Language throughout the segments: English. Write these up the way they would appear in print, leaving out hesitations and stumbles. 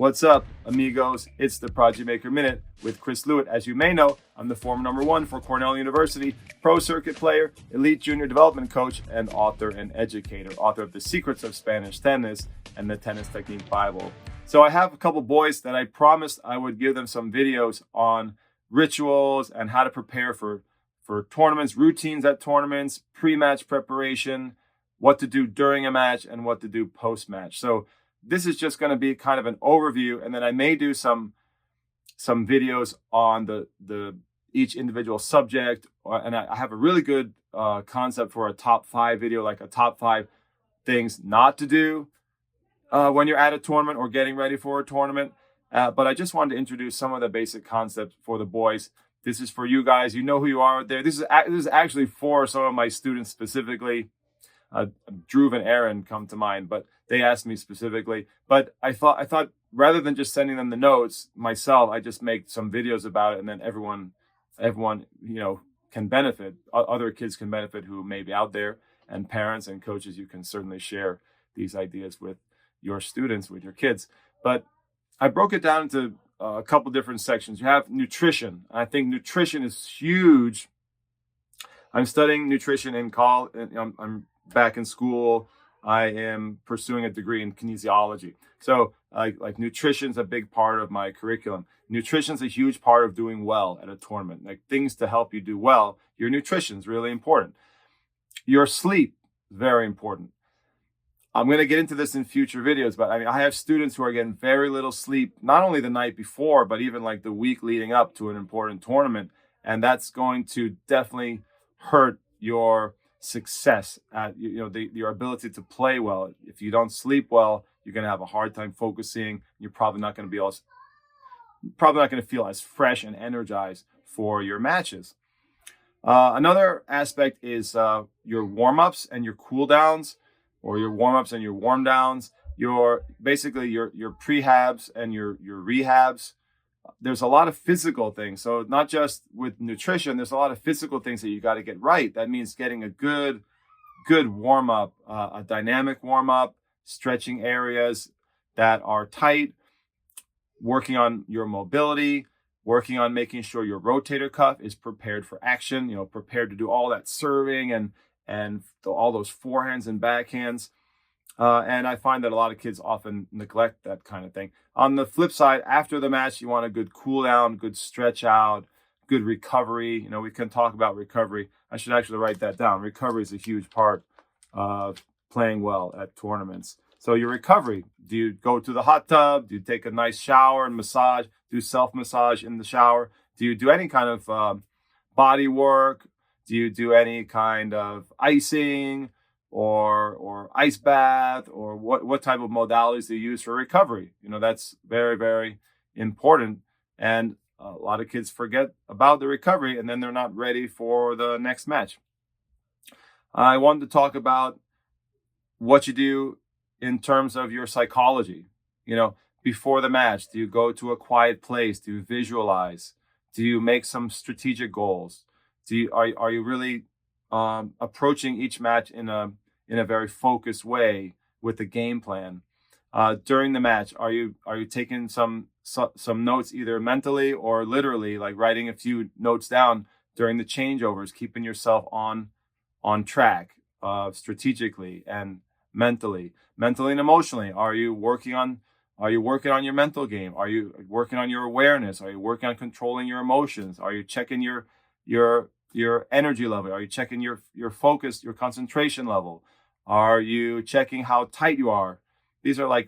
What's up, amigos? It's the Prodigy Maker Minute with Chris Lewitt. As you may know, I'm the former #1 for Cornell University, pro circuit player, elite junior development coach, and author and educator, author of The Secrets of Spanish Tennis and the Tennis Technique Bible. So I have a couple boys that I promised I would give them some videos on rituals and how to prepare for tournaments, routines at tournaments, pre-match preparation, what to do during a match, and what to do post-match. So this is just going to be kind of an overview, and then I may do some videos on the each individual subject, and I have a really good concept for a top 5 video, like a top 5 things not to do when you're at a tournament or getting ready for a tournament. But I just wanted to introduce some of the basic concepts for the boys. This is for you guys. You know who you are out there. This is actually for some of my students specifically. Drew and Aaron come to mind, but they asked me specifically. But I thought rather than just sending them the notes myself, I just make some videos about it, and then everyone can benefit. Other kids can benefit who may be out there, and parents and coaches. You can certainly share these ideas with your students, with your kids. But I broke it down into a couple different sections. You have nutrition. I think nutrition is huge. I'm studying nutrition in college. I'm back in school. I am pursuing a degree in kinesiology. So like nutrition's a big part of my curriculum. Nutrition's a huge part of doing well at a tournament. Like things to help you do well, your nutrition's really important. Your sleep, very important. I'm going to get into this in future videos, but I have students who are getting very little sleep, not only the night before, but even like the week leading up to an important tournament. And that's going to definitely hurt your success at your ability to play well. If you don't sleep well, you're going to have a hard time focusing. You're probably not going to feel as fresh and energized for your matches. Another aspect is your warm-ups and your cool-downs, or your warm-ups and your warm-downs. Your prehabs and your rehabs. There's a lot of physical things. So not just with nutrition, there's a lot of physical things that you got to get right. That means getting a good warm-up, a dynamic warm-up, stretching areas that are tight, working on your mobility, working on making sure your rotator cuff is prepared for action, prepared to do all that serving and all those forehands and backhands. And I find that a lot of kids often neglect that kind of thing. On the flip side, after the match, you want a good cool down, good stretch out, good recovery. We can talk about recovery. I should actually write that down. Recovery is a huge part of playing well at tournaments. So your recovery, do you go to the hot tub? Do you take a nice shower and massage? Do self-massage in the shower? Do you do any kind of body work? Do you do any kind of icing or ice bath, or what type of modalities do you use for recovery? That's very, very important. And a lot of kids forget about the recovery, and then they're not ready for the next match. I wanted to talk about what you do in terms of your psychology. Before the match, do you go to a quiet place? Do you visualize? Do you make some strategic goals? Are you really approaching each match in a very focused way with a game plan? During the match, are you taking some notes, either mentally or literally, like writing a few notes down during the changeovers, keeping yourself on track strategically and mentally and emotionally? Are you working on your mental game? Are you working on your awareness? Are you working on controlling your emotions? Are you checking your energy level? Are you checking your focus, your concentration level? Are you checking how tight you are? These are like,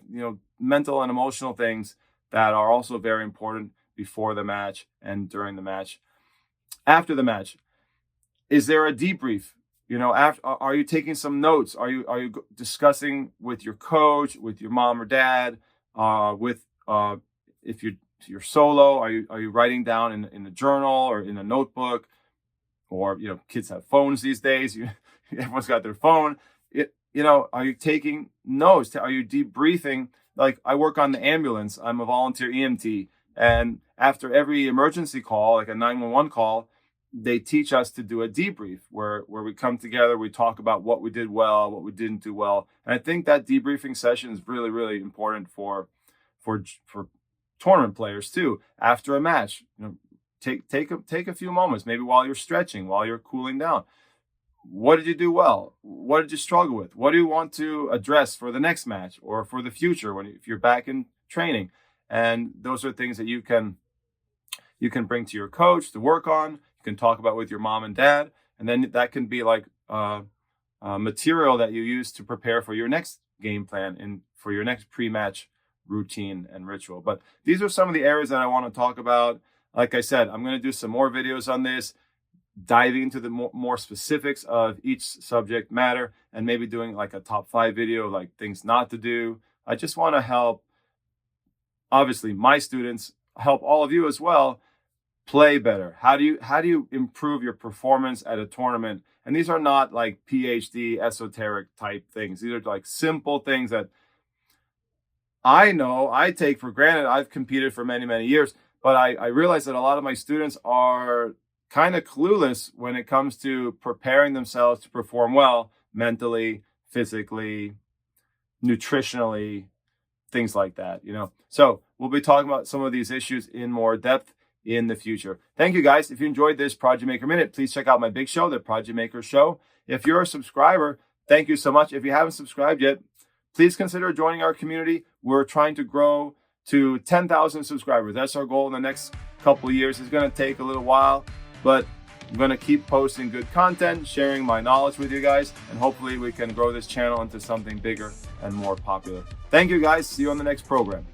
mental and emotional things that are also very important before the match and during the match. After the match, is there a debrief? Are you taking some notes? Are you discussing with your coach, with your mom or dad, if you're solo, are you writing down in a journal or in a notebook? Or, kids have phones these days. Everyone's got their phone. Are you taking notes? Are you debriefing? Like, I work on the ambulance. I'm a volunteer EMT. And after every emergency call, like a 911 call, they teach us to do a debrief where we come together, we talk about what we did well, what we didn't do well. And I think that debriefing session is really, really important for for tournament players too. After a match, take a few moments, maybe while you're stretching, while you're cooling down. What did you do well? What did you struggle with? What do you want to address for the next match or for the future if you're back in training? And those are things that you can bring to your coach to work on. You can talk about with your mom and dad, and then that can be like material that you use to prepare for your next game plan and for your next pre-match routine and ritual. But these are some of the areas that I want to talk about. Like I said, I'm going to do some more videos on this, diving into the more specifics of each subject matter, and maybe doing like a top 5 video, like things not to do. I just want to help, obviously, my students, help all of you as well play better. How do you improve your performance at a tournament? And these are not like PhD esoteric type things. These are like simple things that I know I take for granted. I've competed for many, many years, but I realize that a lot of my students are kind of clueless when it comes to preparing themselves to perform well mentally, physically, nutritionally, things like that, So we'll be talking about some of these issues in more depth in the future. Thank you, guys. If you enjoyed this Prodigy Maker Minute, please check out my big show, the Prodigy Maker Show. If you're a subscriber, thank you so much. If you haven't subscribed yet, please consider joining our community. We're trying to grow to 10,000 subscribers. That's our goal in the next couple of years. It's going to take a little while, but I'm going to keep posting good content, sharing my knowledge with you guys, and hopefully we can grow this channel into something bigger and more popular. Thank you, guys. See you on the next program.